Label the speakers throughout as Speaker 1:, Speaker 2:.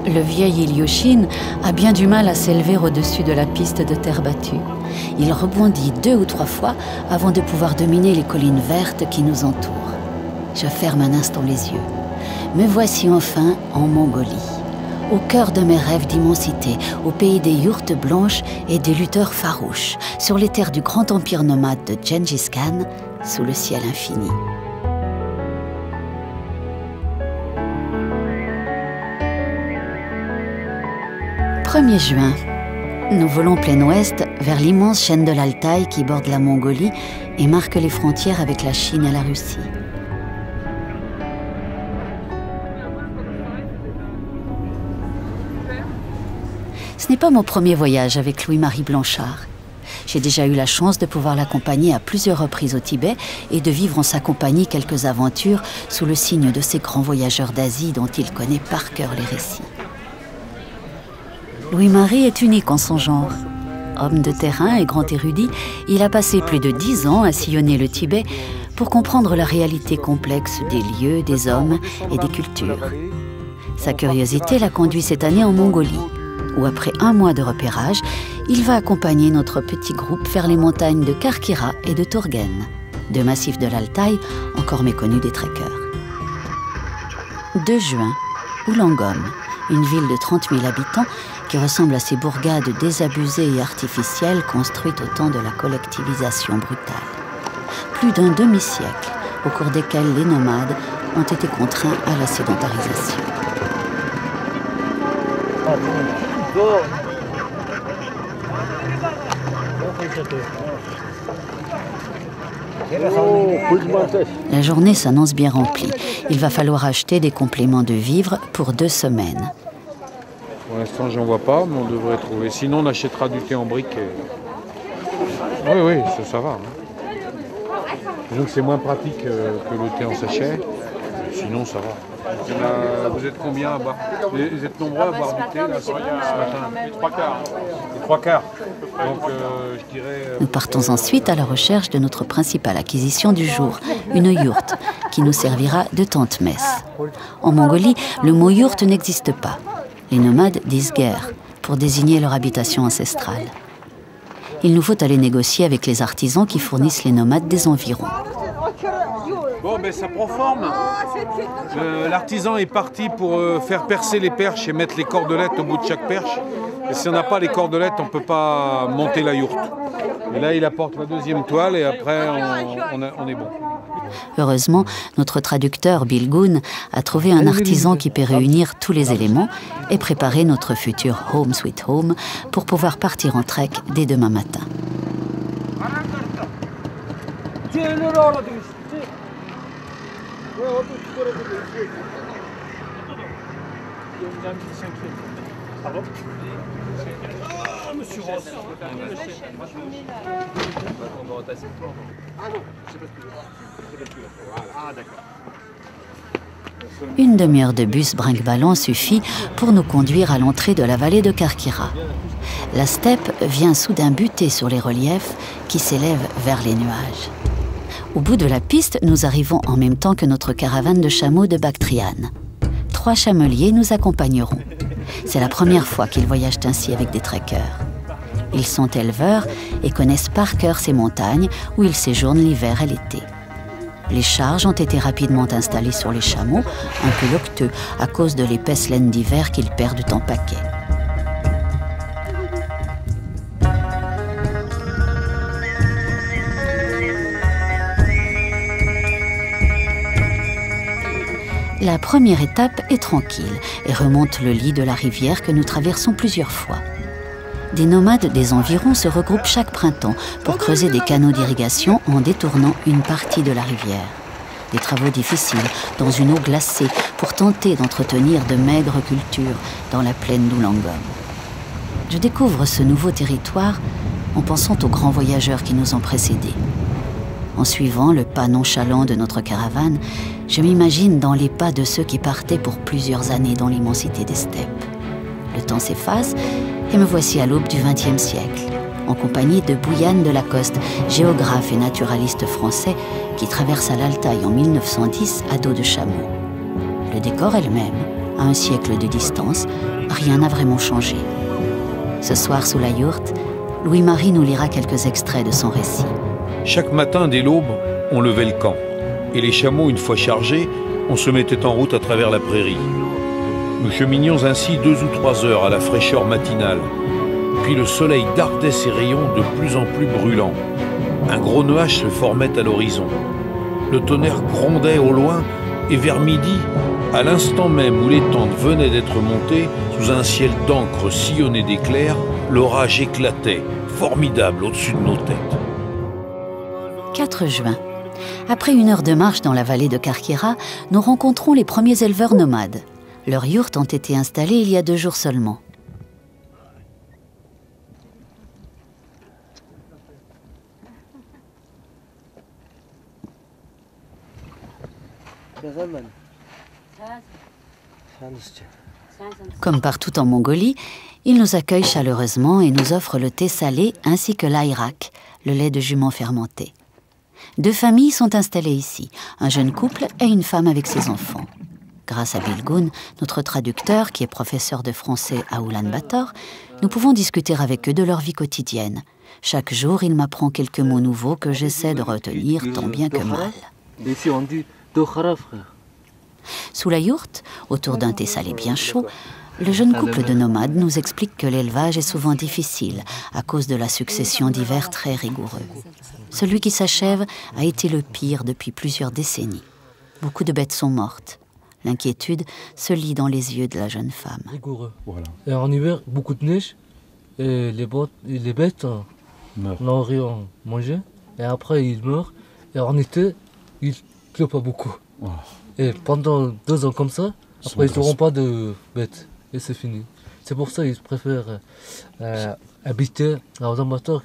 Speaker 1: Le vieil Ilyushin a bien du mal à s'élever au-dessus de la piste de terre battue. Il rebondit 2 ou 3 fois avant de pouvoir dominer les collines vertes qui nous entourent. Je ferme un instant les yeux. Me voici enfin en Mongolie, au cœur de mes rêves d'immensité, au pays des yourtes blanches et des lutteurs farouches, sur les terres du grand empire nomade de Gengis Khan, sous le ciel infini. « 1er juin, nous volons plein ouest vers l'immense chaîne de l'Altaï qui borde la Mongolie et marque les frontières avec la Chine et la Russie. Ce n'est pas mon premier voyage avec Louis-Marie Blanchard. J'ai déjà eu la chance de pouvoir l'accompagner à plusieurs reprises au Tibet et de vivre en sa compagnie quelques aventures sous le signe de ces grands voyageurs d'Asie dont il connaît par cœur les récits. Louis-Marie est unique en son genre. Homme de terrain et grand érudit, il a passé plus de 10 ans à sillonner le Tibet pour comprendre la réalité complexe des lieux, des hommes et des cultures. Sa curiosité l'a conduit cette année en Mongolie, où après 1 mois de repérage, il va accompagner notre petit groupe vers les montagnes de Karkira et de Tourgen, 2 massifs de l'Altaï encore méconnus des trekkers. 2 juin, Ulangom, une ville de 30 000 habitants qui ressemble à ces bourgades désabusées et artificielles construites au temps de la collectivisation brutale. Plus d'un demi-siècle, au cours desquels les nomades ont été contraints à la sédentarisation. La journée s'annonce bien remplie. Il va falloir acheter des compléments de vivres pour 2 semaines.
Speaker 2: Pour l'instant, j'en vois pas, mais on devrait trouver. Sinon, on achètera du thé en brique. Et... Oui, ça va. Disons que c'est moins pratique que le thé en sachet. Sinon, ça va. Vous êtes combien à boire? Vous êtes nombreux à boire du thé là, ce matin? Les 3 quarts. Les 3 quarts. Donc, je dirais...
Speaker 1: Nous partons ensuite à la recherche de notre principale acquisition du jour, une yourte, qui nous servira de tente-messe. En Mongolie, le mot yourte n'existe pas. Les nomades disent guerre pour désigner leur habitation ancestrale. Il nous faut aller négocier avec les artisans qui fournissent les nomades des environs.
Speaker 2: Bon, ben ça prend forme. L'artisan est parti pour faire percer les perches et mettre les cordelettes au bout de chaque perche. Et si on n'a pas les cordelettes, on ne peut pas monter la yourte. Et là, il apporte la 2e toile et après, on est bon.
Speaker 1: Heureusement, notre traducteur Bill Goon a trouvé un artisan qui peut réunir tous les éléments et préparer notre futur Home Sweet Home pour pouvoir partir en trek dès demain matin.
Speaker 3: Monsieur Ross.
Speaker 1: Une demi-heure de bus brinque-ballant suffit pour nous conduire à l'entrée de la vallée de Karkira. La steppe vient soudain buter sur les reliefs qui s'élèvent vers les nuages. Au bout de la piste, nous arrivons en même temps que notre caravane de chameaux de Bactriane. 3 chameliers nous accompagneront. C'est la première fois qu'ils voyagent ainsi avec des trekkers. Ils sont éleveurs et connaissent par cœur ces montagnes où ils séjournent l'hiver et l'été. Les charges ont été rapidement installées sur les chameaux, un peu loqueteux à cause de l'épaisse laine d'hiver qu'ils perdent en paquets. La première étape est tranquille et remonte le lit de la rivière que nous traversons plusieurs fois. Des nomades des environs se regroupent chaque printemps pour creuser des canaux d'irrigation en détournant une partie de la rivière. Des travaux difficiles dans une eau glacée pour tenter d'entretenir de maigres cultures dans la plaine d'Ulangom. Je découvre ce nouveau territoire en pensant aux grands voyageurs qui nous ont précédés. En suivant le pas nonchalant de notre caravane, je m'imagine dans les pas de ceux qui partaient pour plusieurs années dans l'immensité des steppes. Le temps s'efface et me voici à l'aube du XXe siècle, en compagnie de Bouyan de Lacoste, géographe et naturaliste français qui traversa l'Altaï en 1910 à dos de chameau. Le décor est le même, À un siècle de distance, rien n'a vraiment changé. Ce soir, sous la yourte, Louis-Marie nous lira quelques extraits de son récit.
Speaker 4: Chaque matin, dès l'aube, on levait le camp. Et les chameaux, une fois chargés, on se mettait en route à travers la prairie. Nous cheminions ainsi 2 ou 3 heures à la fraîcheur matinale. Puis le soleil dardait ses rayons de plus en plus brûlants. Un gros nuage se formait à l'horizon. Le tonnerre grondait au loin et vers midi, à l'instant même où les tentes venaient d'être montées, sous un ciel d'encre sillonné d'éclairs, l'orage éclatait, formidable au-dessus de nos têtes.
Speaker 1: 4 juin. Après 1 heure de marche dans la vallée de Carqueira, nous rencontrons les premiers éleveurs nomades. Leurs yourtes ont été installées il y a 2 jours seulement. Comme partout en Mongolie, ils nous accueillent chaleureusement et nous offrent le thé salé ainsi que l'ayrak, le lait de jument fermenté. 2 familles sont installées ici, un jeune couple et une femme avec ses enfants. Grâce à Bilgoun, notre traducteur, qui est professeur de français à Oulan-Bator, nous pouvons discuter avec eux de leur vie quotidienne. Chaque jour, il m'apprend quelques mots nouveaux que j'essaie de retenir tant bien que mal.
Speaker 5: Ici, on dit Dokhara, frère.
Speaker 1: Sous la yourte, autour d'un thé salé bien chaud, le jeune couple de nomades nous explique que l'élevage est souvent difficile à cause de la succession d'hivers très rigoureux. Celui qui s'achève a été le pire depuis plusieurs décennies. Beaucoup de bêtes sont mortes. L'inquiétude se lit dans les yeux de la jeune femme.
Speaker 5: Rigoureux. Voilà. Et en hiver, beaucoup de neige et les bêtes n'ont rien mangé. Et après, ils meurent. Et en été, il ne pleut pas beaucoup. Oh. Et pendant 2 ans comme ça, après, ils n'auront pas de bêtes. Et c'est fini. C'est pour ça qu'ils préfèrent habiter à Oulan-Bator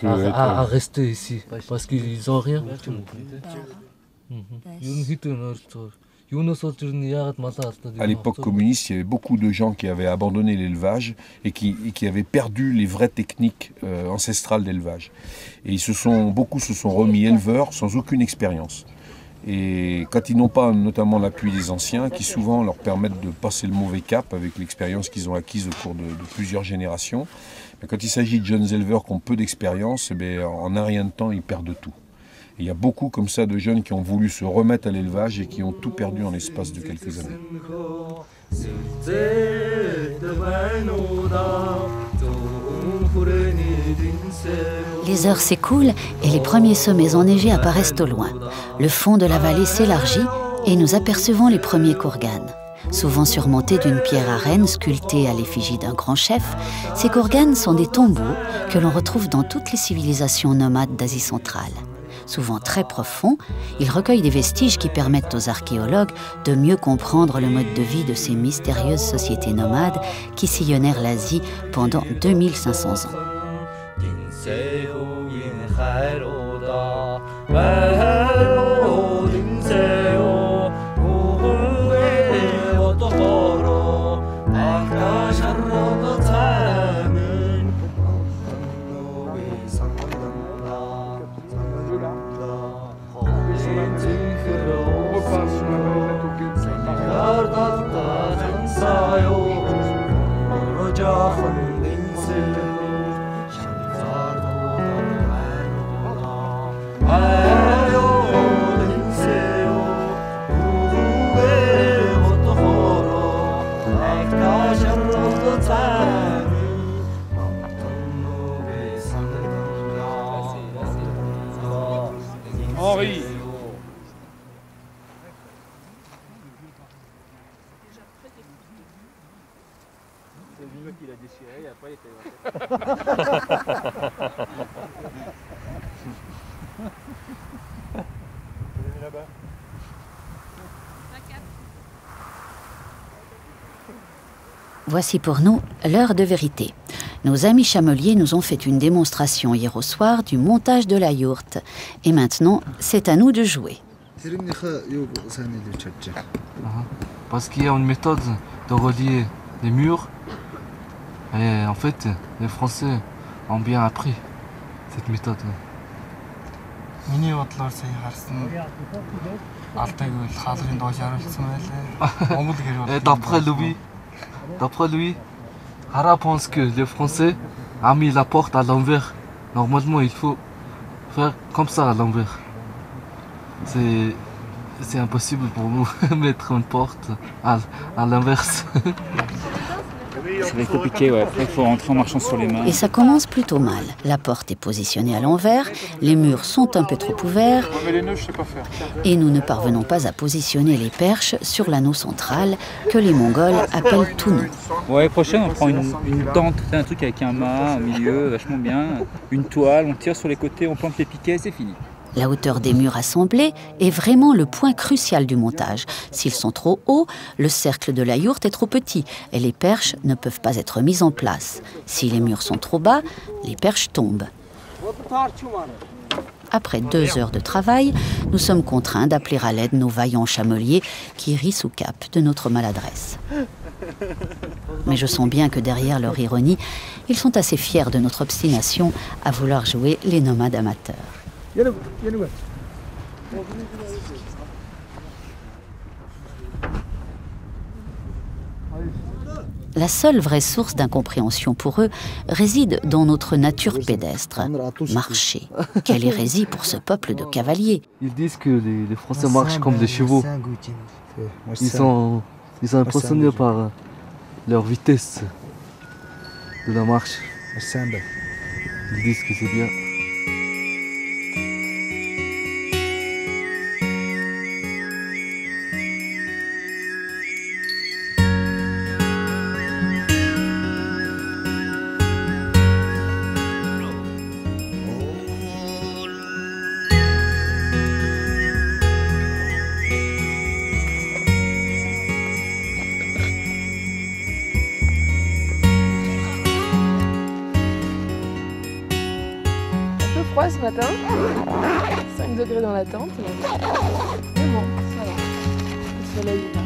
Speaker 5: à rester ici. Parce qu'ils n'ont rien.
Speaker 6: À l'époque communiste, il y avait beaucoup de gens qui avaient abandonné l'élevage et qui avaient perdu les vraies techniques ancestrales d'élevage. Et beaucoup se sont remis éleveurs sans aucune expérience. Et quand ils n'ont pas notamment l'appui des anciens, qui souvent leur permettent de passer le mauvais cap avec l'expérience qu'ils ont acquise au cours de plusieurs générations, mais quand il s'agit de jeunes éleveurs qui ont peu d'expérience, en un rien de temps, ils perdent tout. Et il y a beaucoup comme ça de jeunes qui ont voulu se remettre à l'élevage et qui ont tout perdu en l'espace de quelques années.
Speaker 1: Les heures s'écoulent et les premiers sommets enneigés apparaissent au loin. Le fond de la vallée s'élargit et nous apercevons les premiers kourganes. Souvent surmontés d'une pierre arène sculptée à l'effigie d'un grand chef, ces kourganes sont des tombeaux que l'on retrouve dans toutes les civilisations nomades d'Asie centrale. Souvent très profonds, ils recueillent des vestiges qui permettent aux archéologues de mieux comprendre le mode de vie de ces mystérieuses sociétés nomades qui sillonnèrent l'Asie pendant 2500 ans.
Speaker 2: Henri.
Speaker 5: C'est lui qui l'a déchiré et après il était... là-bas.
Speaker 1: Voici pour nous l'heure de vérité. Nos amis chameliers nous ont fait une démonstration hier au soir du montage de la yourte. Et maintenant, c'est à nous de jouer.
Speaker 5: Parce qu'il y a une méthode de relier les murs. Et en fait, les Français ont bien appris cette méthode. D'après lui, Hara pense que les Français ont mis la porte à l'envers. Normalement, il faut faire comme ça à l'envers. C'est impossible pour nous mettre une porte à l'inverse.
Speaker 7: Ça va être compliqué, ouais. Après, il faut rentrer en marchant sur les mains.
Speaker 1: Et ça commence plutôt mal. La porte est positionnée à l'envers, les murs sont un peu trop ouverts, et nous ne parvenons pas à positionner les perches sur l'anneau central que les Mongols appellent Tounou.
Speaker 7: Ouais, prochaine, on prend une tente, un truc avec un mât au milieu, vachement bien, une toile, on tire sur les côtés, on plante les piquets, c'est fini.
Speaker 1: La hauteur des murs assemblés est vraiment le point crucial du montage. S'ils sont trop hauts, le cercle de la yourte est trop petit et les perches ne peuvent pas être mises en place. Si les murs sont trop bas, les perches tombent. Après 2 heures de travail, nous sommes contraints d'appeler à l'aide nos vaillants chameliers qui rient sous cap de notre maladresse. Mais je sens bien que derrière leur ironie, ils sont assez fiers de notre obstination à vouloir jouer les nomades amateurs. La seule vraie source d'incompréhension pour eux réside dans notre nature pédestre. Marcher. Quelle hérésie pour ce peuple de cavaliers.
Speaker 5: Ils disent que les Français marchent comme des chevaux. Ils sont impressionnés par leur vitesse de la marche. Ils disent que c'est bien.
Speaker 8: Ce matin, 5 degrés dans la tente, mais bon, ça va, le soleil est là.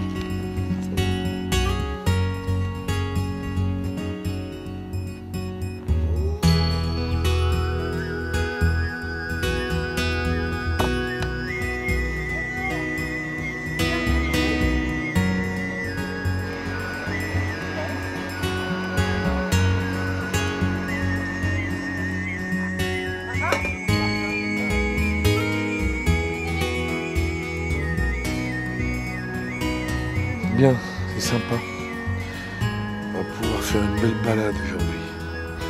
Speaker 2: Bien, c'est sympa. On va pouvoir faire une belle balade aujourd'hui.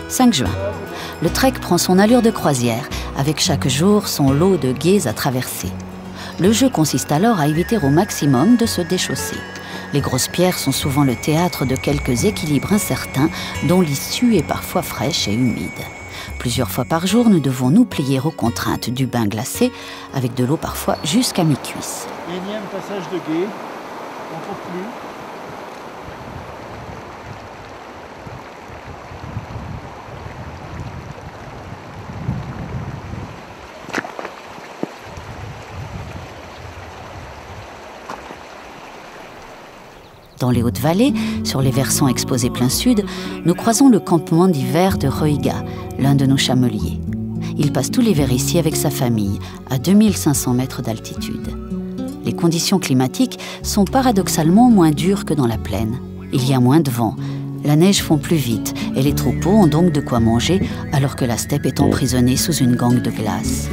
Speaker 1: 5 juin. Le trek prend son allure de croisière, avec chaque jour son lot de gués à traverser. Le jeu consiste alors à éviter au maximum de se déchausser. Les grosses pierres sont souvent le théâtre de quelques équilibres incertains, dont l'issue est parfois fraîche et humide. Plusieurs fois par jour, nous devons nous plier aux contraintes du bain glacé, avec de l'eau parfois jusqu'à mi-cuisse.
Speaker 3: Énième passage de gué. On ne peut plus.
Speaker 1: Dans les Hautes-Vallées, sur les versants exposés plein sud, nous croisons le campement d'hiver de Roiga, l'un de nos chameliers. Il passe tout l'hiver ici avec sa famille, à 2500 mètres d'altitude. Les conditions climatiques sont paradoxalement moins dures que dans la plaine. Il y a moins de vent, la neige fond plus vite et les troupeaux ont donc de quoi manger alors que la steppe est emprisonnée sous une gangue de glace.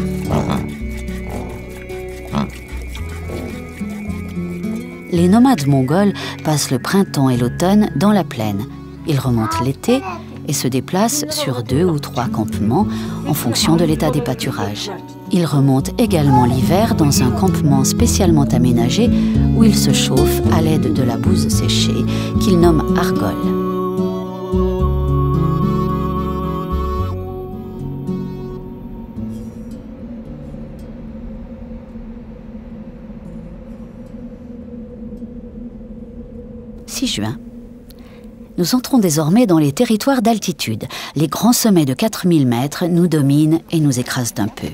Speaker 1: Les nomades mongols passent le printemps et l'automne dans la plaine. Ils remontent l'été et se déplacent sur 2 ou 3 campements en fonction de l'état des pâturages. Ils remontent également l'hiver dans un campement spécialement aménagé où ils se chauffent à l'aide de la bouse séchée qu'ils nomment argol. « 6 juin. Nous entrons désormais dans les territoires d'altitude. Les grands sommets de 4000 mètres nous dominent et nous écrasent un peu.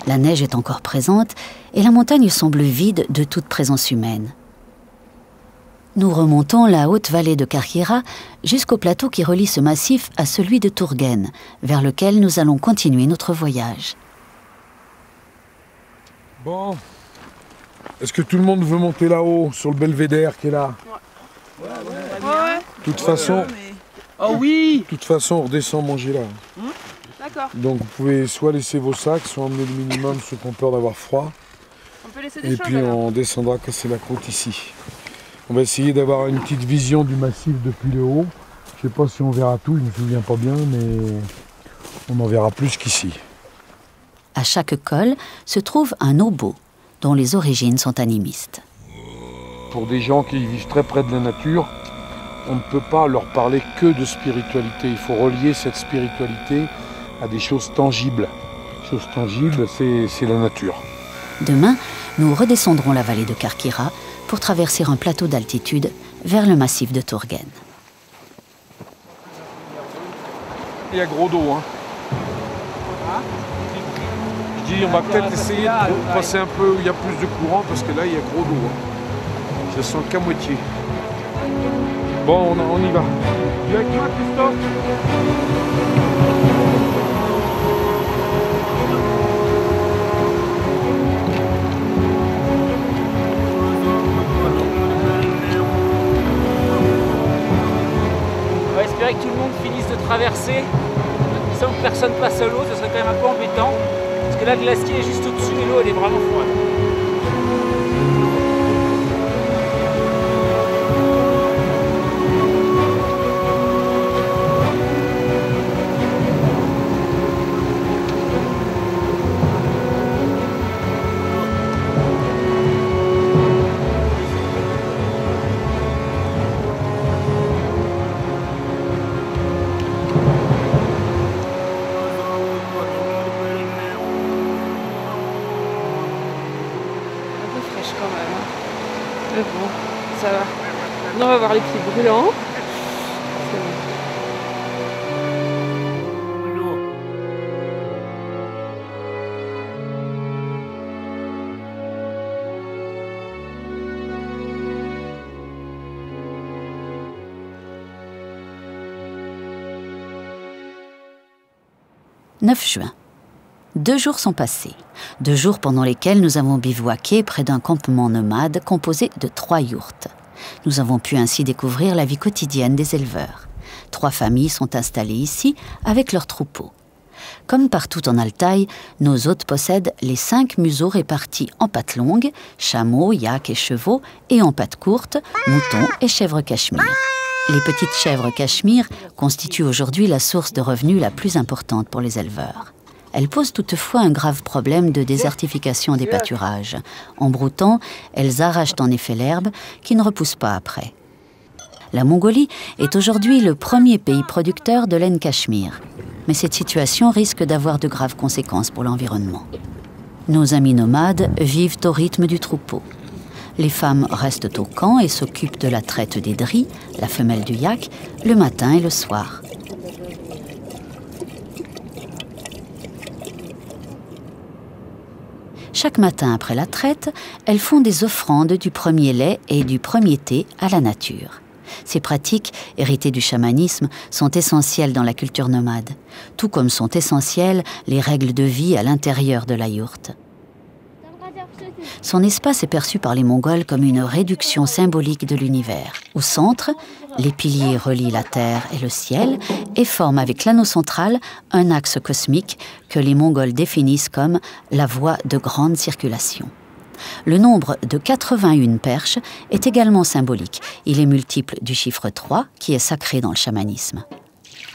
Speaker 1: La neige est encore présente et la montagne semble vide de toute présence humaine. Nous remontons la haute vallée de Karkira jusqu'au plateau qui relie ce massif à celui de Tourgen, vers lequel nous allons continuer notre voyage.
Speaker 2: Bon. Est-ce que tout le monde veut monter là-haut, sur le belvédère qui est là?
Speaker 8: Ouais.
Speaker 2: De toute façon,
Speaker 7: Oh oui!
Speaker 2: de toute façon, on redescend manger là.
Speaker 8: D'accord.
Speaker 2: Donc vous pouvez soit laisser vos sacs, soit emmener le minimum ceux qui ont peur d'avoir froid.
Speaker 8: On peut laisser des
Speaker 2: Et
Speaker 8: choses
Speaker 2: puis
Speaker 8: alors.
Speaker 2: on descendra casser la croûte ici. On va essayer d'avoir une petite vision du massif depuis le haut. Je sais pas si on verra tout, je me souviens pas bien, mais on en verra plus qu'ici.
Speaker 1: À chaque col se trouve un obo, dont les origines sont animistes.
Speaker 2: Pour des gens qui vivent très près de la nature, on ne peut pas leur parler que de spiritualité. Il faut relier cette spiritualité à des choses tangibles. Les choses tangibles, c'est la nature.
Speaker 1: Demain, nous redescendrons la vallée de Karkira pour traverser un plateau d'altitude vers le massif de Tourgen.
Speaker 2: Il y a gros dos, hein. Je dis, on va peut-être essayer de passer un peu où il y a plus de courant, parce que là, il y a gros dos. Hein. Je sens qu'à moitié. Bon, on y va. Tu es avec moi, Christophe?
Speaker 7: On va espérer que tout le monde finisse de traverser sans que personne passe à l'eau, ce serait quand même un peu embêtant. Parce que là, le glacier est juste au-dessus et l'eau, elle est vraiment froide.
Speaker 8: Mais bon, ça va. On va avoir les pieds brûlants. C'est bon.
Speaker 1: « 9 juin. 2 jours sont passés. 2 jours pendant lesquels nous avons bivouaqué près d'un campement nomade composé de 3 yourtes. Nous avons pu ainsi découvrir la vie quotidienne des éleveurs. 3 familles sont installées ici avec leurs troupeaux. Comme partout en Altaï, nos hôtes possèdent les 5 museaux répartis en pattes longues, chameaux, yaks et chevaux, et en pattes courtes, moutons et chèvres cachemire. Les petites chèvres cachemire constituent aujourd'hui la source de revenus la plus importante pour les éleveurs. Elles posent toutefois un grave problème de désertification des pâturages. En broutant, elles arrachent en effet l'herbe qui ne repousse pas après. La Mongolie est aujourd'hui le premier pays producteur de laine cachemire. Mais cette situation risque d'avoir de graves conséquences pour l'environnement. Nos amis nomades vivent au rythme du troupeau. Les femmes restent au camp et s'occupent de la traite des dris, la femelle du yak, le matin et le soir. Chaque matin après la traite, elles font des offrandes du premier lait et du premier thé à la nature. Ces pratiques, héritées du chamanisme, sont essentielles dans la culture nomade, tout comme sont essentielles les règles de vie à l'intérieur de la yourte. Son espace est perçu par les Mongols comme une réduction symbolique de l'univers. Au centre, les piliers relient la terre et le ciel et forment avec l'anneau central un axe cosmique que les Mongols définissent comme la voie de grande circulation. Le nombre de 81 perches est également symbolique. Il est multiple du chiffre 3, qui est sacré dans le chamanisme.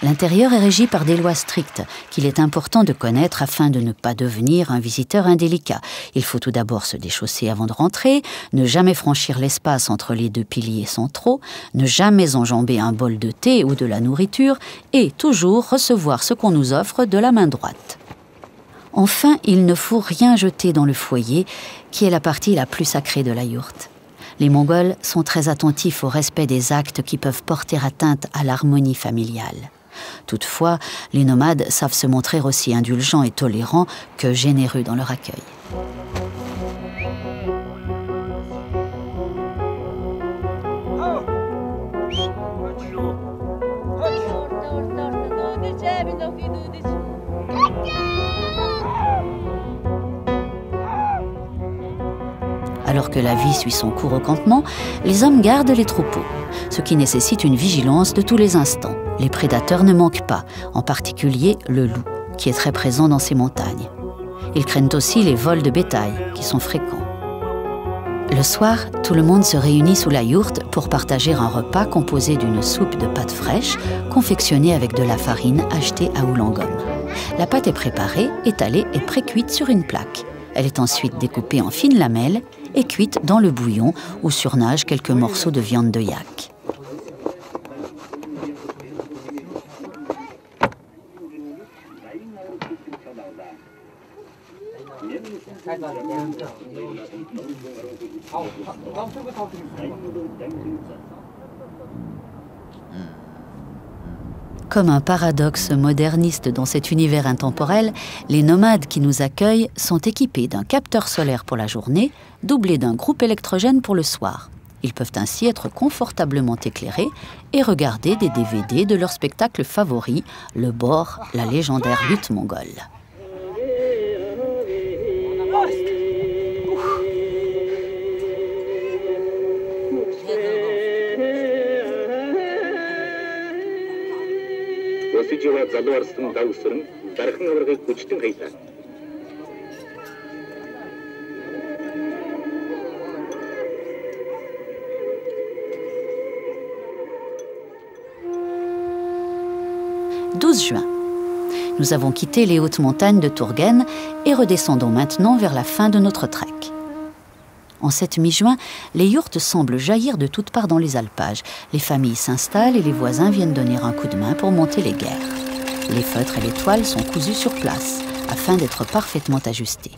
Speaker 1: L'intérieur est régi par des lois strictes qu'il est important de connaître afin de ne pas devenir un visiteur indélicat. Il faut tout d'abord se déchausser avant de rentrer, ne jamais franchir l'espace entre les 2 piliers centraux, ne jamais enjamber un bol de thé ou de la nourriture et toujours recevoir ce qu'on nous offre de la main droite. Enfin, il ne faut rien jeter dans le foyer, qui est la partie la plus sacrée de la yourte. Les Mongols sont très attentifs au respect des actes qui peuvent porter atteinte à l'harmonie familiale. Toutefois, les nomades savent se montrer aussi indulgents et tolérants que généreux dans leur accueil. Alors que la vie suit son cours au campement, les hommes gardent les troupeaux, ce qui nécessite une vigilance de tous les instants. Les prédateurs ne manquent pas, en particulier le loup, qui est très présent dans ces montagnes. Ils craignent aussi les vols de bétail, qui sont fréquents. Le soir, tout le monde se réunit sous la yourte pour partager un repas composé d'une soupe de pâte fraîche, confectionnée avec de la farine achetée à Wollongong. La pâte est préparée, étalée et pré-cuite sur une plaque. Elle est ensuite découpée en fines lamelles et cuite dans le bouillon où surnagent quelques morceaux de viande de yak. Comme un paradoxe moderniste dans cet univers intemporel, les nomades qui nous accueillent sont équipés d'un capteur solaire pour la journée, doublé d'un groupe électrogène pour le soir. Ils peuvent ainsi être confortablement éclairés et regarder des DVD de leur spectacle favori, le Bor, la légendaire lutte mongole. « 12 juin. Nous avons quitté les hautes montagnes de Tourgen et redescendons maintenant vers la fin de notre trek. En cette mi-juin, les yourtes semblent jaillir de toutes parts dans les alpages. Les familles s'installent et les voisins viennent donner un coup de main pour monter les guerres. Les feutres et les toiles sont cousus sur place, afin d'être parfaitement ajustés.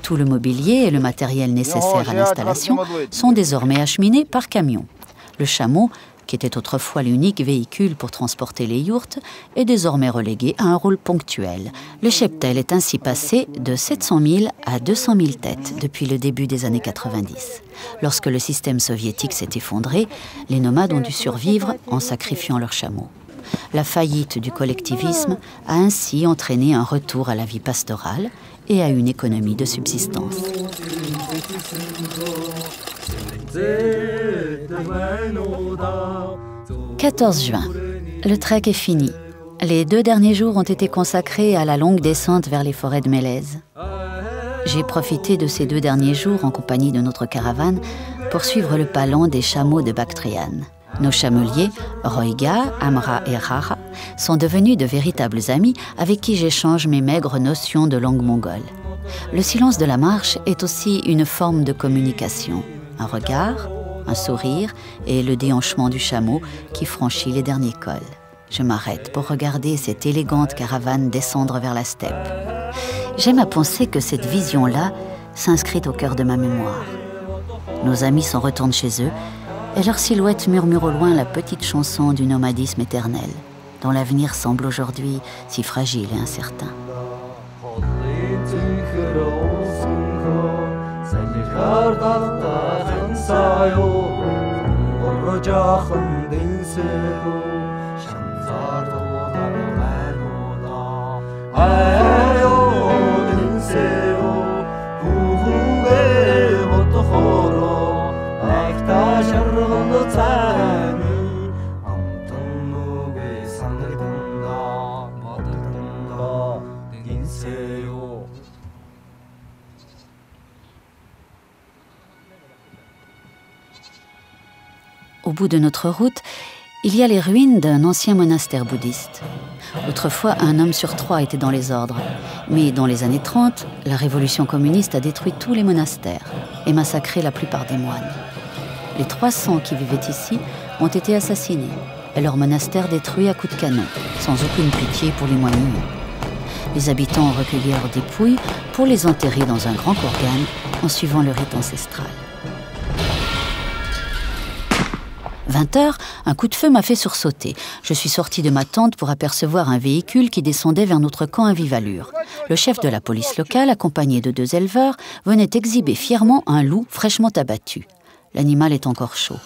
Speaker 1: Tout le mobilier et le matériel nécessaire à l'installation sont désormais acheminés par camion. Le chameau, qui était autrefois l'unique véhicule pour transporter les yourtes, est désormais relégué à un rôle ponctuel. Le cheptel est ainsi passé de 700 000 à 200 000 têtes depuis le début des années 90. Lorsque le système soviétique s'est effondré, les nomades ont dû survivre en sacrifiant leurs chameaux. La faillite du collectivisme a ainsi entraîné un retour à la vie pastorale et à une économie de subsistance. 14 juin. Le trek est fini. Les 2 derniers jours ont été consacrés à la longue descente vers les forêts de Mélèze. J'ai profité de ces 2 derniers jours en compagnie de notre caravane pour suivre le palan des chameaux de Bactrian. Nos chameliers, Roiga, Amra et Rara, sont devenus de véritables amis avec qui j'échange mes maigres notions de langue mongole. Le silence de la marche est aussi une forme de communication. Un regard, un sourire et le déhanchement du chameau qui franchit les derniers cols. Je m'arrête pour regarder cette élégante caravane descendre vers la steppe. J'aime à penser que cette vision-là s'inscrit au cœur de ma mémoire. Nos amis s'en retournent chez eux et leur silhouette murmure au loin la petite chanson du nomadisme éternel, dont l'avenir semble aujourd'hui si fragile et incertain. Au bout de notre route, il y a les ruines d'un ancien monastère bouddhiste. Autrefois, un homme sur 3 était dans les ordres. Mais dans les années 30, la révolution communiste a détruit tous les monastères et massacré la plupart des moines. Les 300 qui vivaient ici ont été assassinés et leur monastère détruit à coups de canon, sans aucune pitié pour les moines. Les habitants ont recueilli leurs dépouilles pour les enterrer dans un grand kurgan en suivant le rite ancestral. 20h, un coup de feu m'a fait sursauter. Je suis sortie de ma tente pour apercevoir un véhicule qui descendait vers notre camp à vive allure. Le chef de la police locale, accompagné de 2 éleveurs, venait exhiber fièrement un loup fraîchement abattu. L'animal est encore chaud.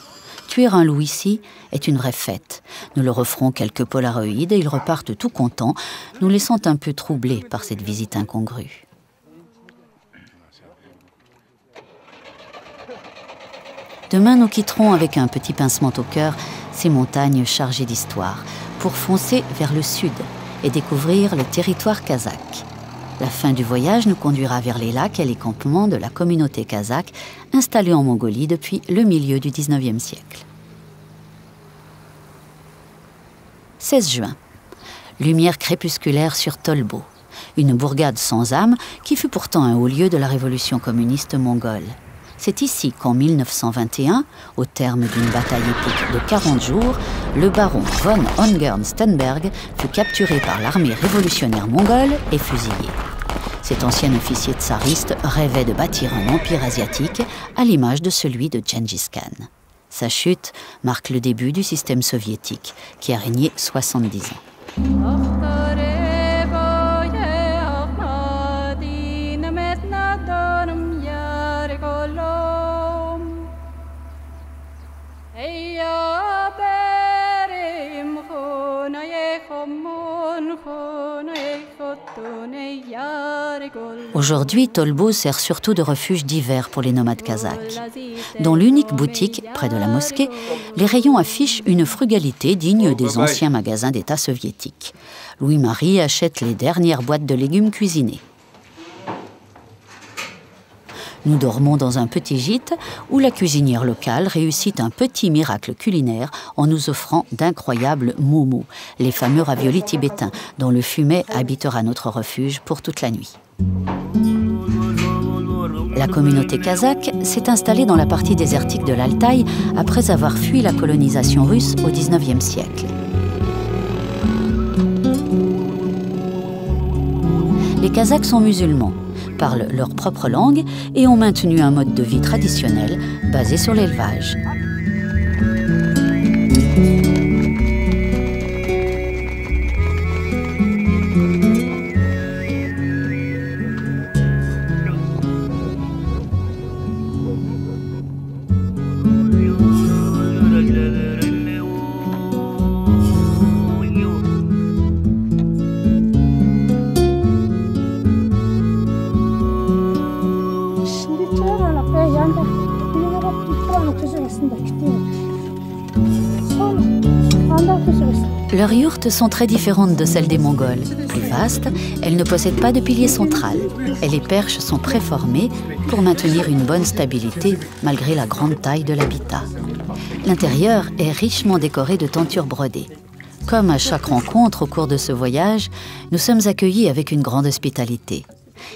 Speaker 1: Tuer un loup ici est une vraie fête. Nous leur offrons quelques polaroïdes et ils repartent tout contents, nous laissant un peu troublés par cette visite incongrue. Demain, nous quitterons avec un petit pincement au cœur ces montagnes chargées d'histoire pour foncer vers le sud et découvrir le territoire kazakh. La fin du voyage nous conduira vers les lacs et les campements de la communauté kazakh installée en Mongolie depuis le milieu du XIXe siècle. 16 juin. Lumière crépusculaire sur Tolbo, une bourgade sans âme qui fut pourtant un haut lieu de la révolution communiste mongole. C'est ici qu'en 1921, au terme d'une bataille épique de 40 jours, le baron von Ungern-Sternberg fut capturé par l'armée révolutionnaire mongole et fusillé. Cet ancien officier tsariste rêvait de bâtir un empire asiatique à l'image de celui de Gengis Khan. Sa chute marque le début du système soviétique, qui a régné 70 ans. Aujourd'hui, Tolbo sert surtout de refuge d'hiver pour les nomades kazakhs. Dans l'unique boutique, près de la mosquée, les rayons affichent une frugalité digne des anciens magasins d'État soviétiques. Louis-Marie achète les dernières boîtes de légumes cuisinés. Nous dormons dans un petit gîte où la cuisinière locale réussit un petit miracle culinaire en nous offrant d'incroyables moumous, les fameux raviolis tibétains dont le fumet habitera notre refuge pour toute la nuit. La communauté kazakh s'est installée dans la partie désertique de l'Altaï après avoir fui la colonisation russe au XIXe siècle. Les Kazakhs sont musulmans, parlent leur propre langue et ont maintenu un mode de vie traditionnel basé sur l'élevage. Leurs yourtes sont très différentes de celles des Mongols. Plus vastes, elles ne possèdent pas de piliers central et les perches sont préformées pour maintenir une bonne stabilité malgré la grande taille de l'habitat. L'intérieur est richement décoré de tentures brodées. Comme à chaque rencontre au cours de ce voyage, nous sommes accueillis avec une grande hospitalité.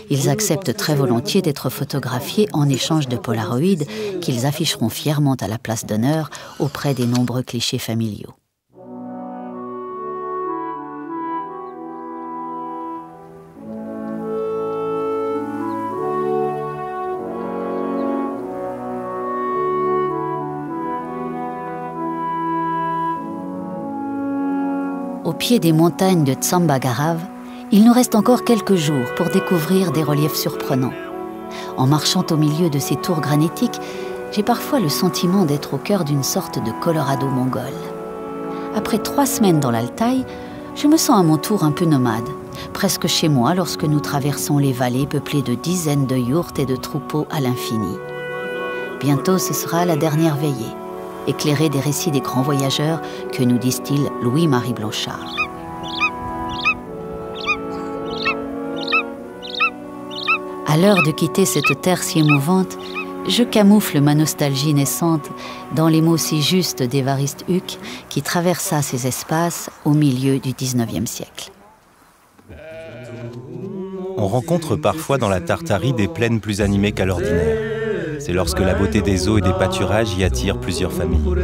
Speaker 1: Ils acceptent très volontiers d'être photographiés en échange de polaroïdes qu'ils afficheront fièrement à la place d'honneur auprès des nombreux clichés familiaux. Au pied des montagnes de Tsambagarav, il nous reste encore quelques jours pour découvrir des reliefs surprenants. En marchant au milieu de ces tours granitiques, j'ai parfois le sentiment d'être au cœur d'une sorte de Colorado mongol. Après 3 semaines dans l'Altaï, je me sens à mon tour un peu nomade, presque chez moi lorsque nous traversons les vallées peuplées de dizaines de yourtes et de troupeaux à l'infini. Bientôt, ce sera la dernière veillée, éclairée des récits des grands voyageurs que nous distille Louis-Marie Blanchard. À l'heure de quitter cette terre si émouvante, je camoufle ma nostalgie naissante dans les mots si justes d'Évariste Huc qui traversa ces espaces au milieu du XIXe siècle.
Speaker 9: On rencontre parfois dans la Tartarie des plaines plus animées qu'à l'ordinaire. C'est lorsque la beauté des eaux et des pâturages y attire plusieurs familles.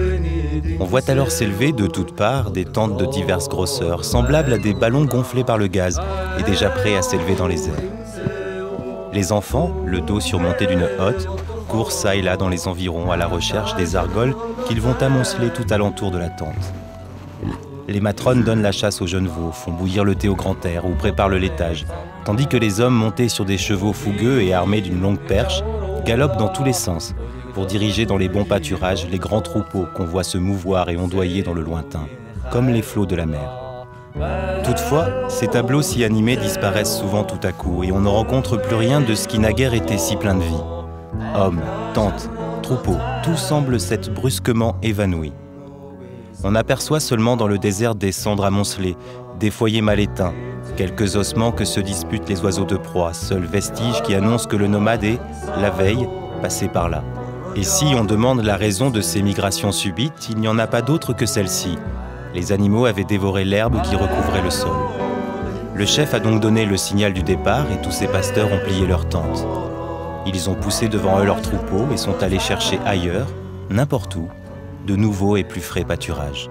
Speaker 9: On voit alors s'élever de toutes parts des tentes de diverses grosseurs, semblables à des ballons gonflés par le gaz et déjà prêts à s'élever dans les airs. Les enfants, le dos surmonté d'une hotte, courent çà et là dans les environs à la recherche des argoles qu'ils vont amonceler tout alentour de la tente. Les matrones donnent la chasse aux jeunes veaux, font bouillir le thé au grand air ou préparent le laitage, tandis que les hommes montés sur des chevaux fougueux et armés d'une longue perche galopent dans tous les sens pour diriger dans les bons pâturages les grands troupeaux qu'on voit se mouvoir et ondoyer dans le lointain, comme les flots de la mer. Toutefois, ces tableaux si animés disparaissent souvent tout à coup et on ne rencontre plus rien de ce qui naguère était si plein de vie. Hommes, tentes, troupeau, tout semble s'être brusquement évanoui. On aperçoit seulement dans le désert des cendres amoncelées, des foyers mal éteints, quelques ossements que se disputent les oiseaux de proie, seul vestige qui annonce que le nomade est, la veille, passé par là. Et si on demande la raison de ces migrations subites, il n'y en a pas d'autre que celle-ci. Les animaux avaient dévoré l'herbe qui recouvrait le sol. Le chef a donc donné le signal du départ et tous ses pasteurs ont plié leurs tentes. Ils ont poussé devant eux leurs troupeaux et sont allés chercher ailleurs, n'importe où, de nouveaux et plus frais pâturages.